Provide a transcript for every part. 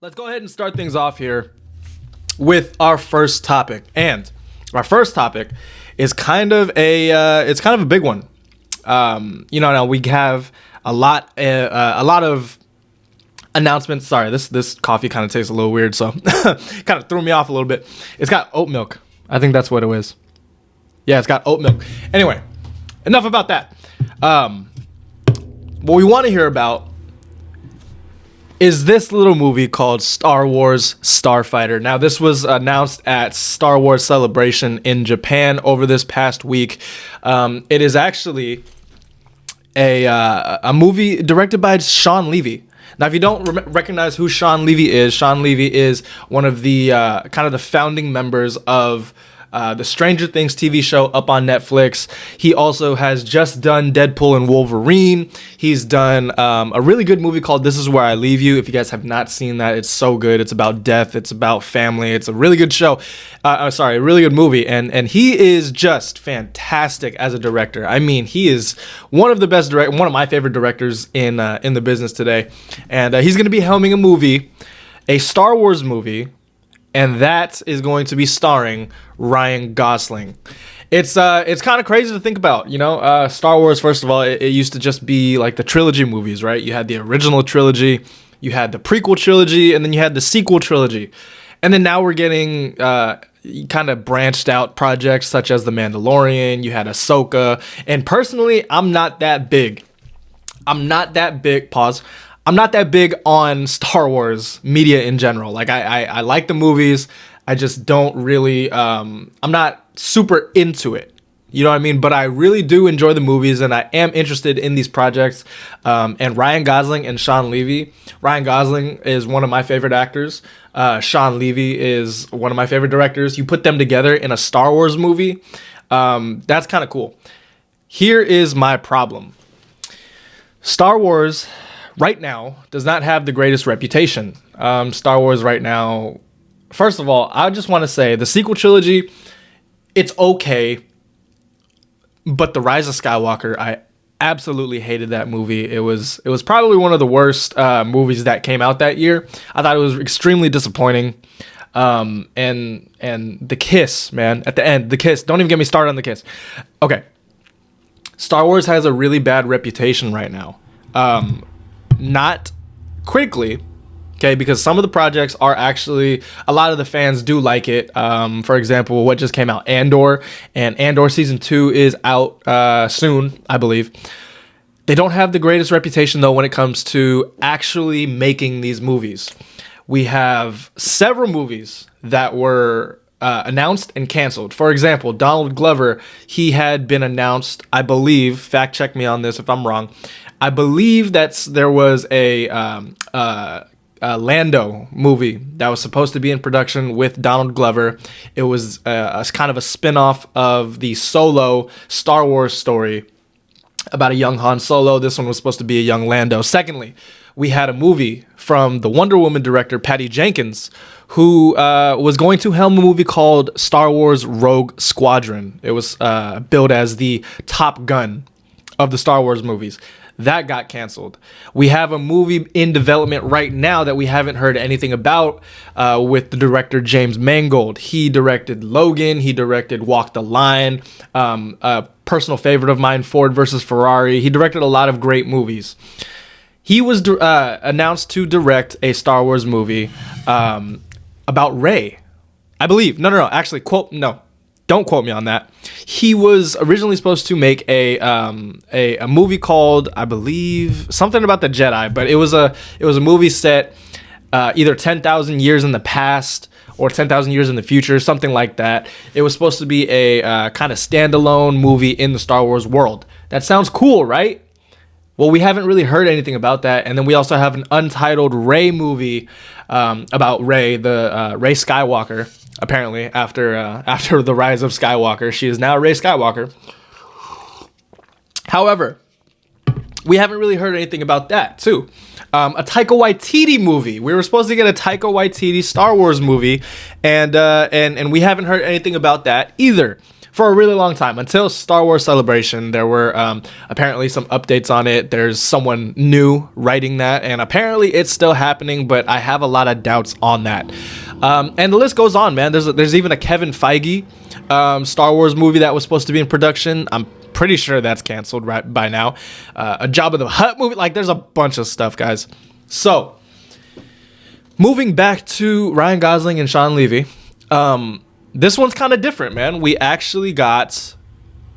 Let's go ahead and start things off here with our first topic. And our first topic is kind of a big one. Now we have a lot of announcements. Sorry, this coffee kind of tastes a little weird, so kind of threw me off a little bit. It's got oat milk. I think that's what it is. Yeah, it's got oat milk. Anyway, enough about that. What we want to hear about is this little movie called Star Wars Starfighter. Now, this was announced at Star Wars Celebration in Japan over this past week. It is actually a movie directed by Sean Levy. Now, if you don't recognize who Sean Levy is one of the kind of the founding members of the Stranger Things TV show up on Netflix. He also has just done Deadpool and Wolverine. He's done a really good movie called This Is Where I Leave You. If you guys have not seen that, it's so good. It's about death. It's about family. It's a really good show. A really good movie. And he is just fantastic as a director. I mean, he is one of the best one of my favorite directors in the business today. And he's going to be helming a Star Wars movie. And that is going to be starring Ryan Gosling. It's kind of crazy to think about, Star Wars, first of all, it used to just be like the trilogy movies, right? You had the original trilogy, you had the prequel trilogy, and then you had the sequel trilogy. And then now we're getting kind of branched out projects such as The Mandalorian, you had Ahsoka. And personally, I'm not that big. I'm not that big on Star Wars media in general. Like I like the movies. I just don't really, I'm not super into it. You know what I mean? But I really do enjoy the movies and I am interested in these projects. And Ryan Gosling and Sean Levy. Ryan Gosling is one of my favorite actors. Sean Levy is one of my favorite directors. You put them together in a Star Wars movie. That's kind of cool. Here is my problem. Star Wars right now does not have the greatest reputation. Star Wars right now, first of all, I just want to say the sequel trilogy, it's okay, but The Rise of Skywalker, I absolutely hated that movie. It was probably one of the worst movies that came out that year. I thought it was extremely disappointing. And the kiss, man, at the end, the kiss, don't even get me started on the kiss. Okay. Star Wars has a really bad reputation right now. Not critically, okay, because some of the projects are actually, a lot of the fans do like it. For example, what just came out, Andor, and Andor season 2 is out soon, I believe. They don't have the greatest reputation though when it comes to actually making these movies. We have several movies that were announced and canceled. For example, Donald Glover, he had been announced, I believe, fact check me on this if I'm wrong, I believe there was a Lando movie that was supposed to be in production with Donald Glover. It was a kind of a spin-off of the Solo Star Wars story about a young Han Solo. This one was supposed to be a young Lando. Secondly, we had a movie from the Wonder Woman director, Patty Jenkins, who was going to helm a movie called Star Wars Rogue Squadron. It was billed as the Top Gun of the Star Wars movies. That got canceled. We have a movie in development right now that we haven't heard anything about with the director James Mangold. He directed Logan. He directed Walk the Line. A personal favorite of mine, Ford versus Ferrari. He directed a lot of great movies. He was announced to direct a Star Wars movie about Rey, I believe. No. Actually, don't quote me on that. He was originally supposed to make a movie called, I believe, something about the Jedi, but it was a movie set either 10,000 years in the past or 10,000 years in the future, something like that. It was supposed to be a kind of standalone movie in the Star Wars world. That sounds cool, right? Well, we haven't really heard anything about that. And then we also have an untitled Rey movie about Rey, the Rey Skywalker. Apparently, after the rise of Skywalker, she is now Rey Skywalker. However, we haven't really heard anything about that, too. A Taika Waititi movie. We were supposed to get a Taika Waititi Star Wars movie, and we haven't heard anything about that either. for a really long time until Star Wars Celebration. There were apparently some updates on it. There's someone new writing that, and apparently it's still happening, but I have a lot of doubts on that. And the list goes on, man. There's even a Kevin Feige Star Wars movie that was supposed to be in production. I'm pretty sure that's canceled right by now. A Jabba the Hutt movie. Like, there's a bunch of stuff, guys. So, moving back to Ryan Gosling and Sean Levy, this one's kind of different, man. We actually got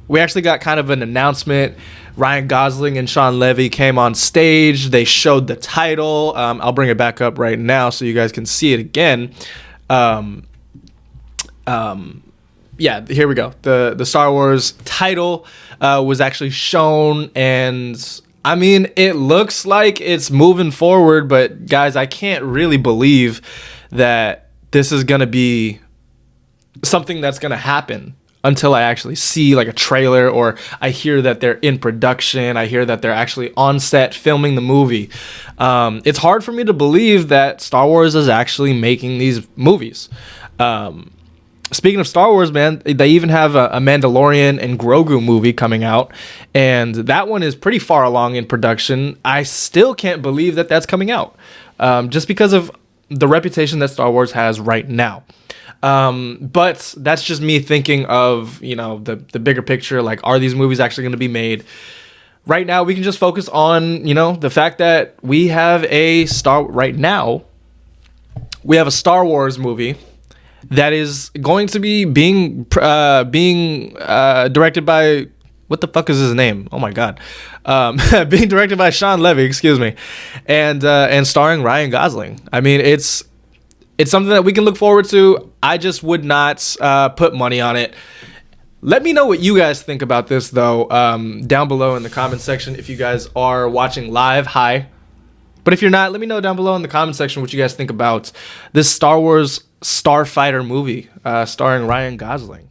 kind of an announcement. Ryan Gosling and Sean Levy came on stage. They showed the title. I'll bring it back up right now so you guys can see it again. Yeah, here we go. The Star Wars title was actually shown, and I mean, it looks like it's moving forward, but guys, I can't really believe that this is going to be something that's going to happen until I actually see like a trailer, or I hear that they're in production. I hear that they're actually on set filming the movie. It's hard for me to believe that Star Wars is actually making these movies. Speaking of Star Wars, man, they even have a Mandalorian and Grogu movie coming out, and that one is pretty far along in production. I still can't believe that that's coming out, just because of the reputation that Star Wars has right now. But that's just me thinking of, you know, the bigger picture. Like, are these movies actually going to be made? Right now, we can just focus on, you know, the fact that we have a Star Wars movie that is going to be being directed by, what the fuck is his name? Oh my god, being directed by Sean Levy, excuse me, and starring Ryan Gosling. I mean, it's something that we can look forward to. I just would not put money on it. Let me know what you guys think about this, though, down below in the comment section. If you guys are watching live, hi. But if you're not, let me know down below in the comment section what you guys think about this Star Wars Starfighter movie starring Ryan Gosling.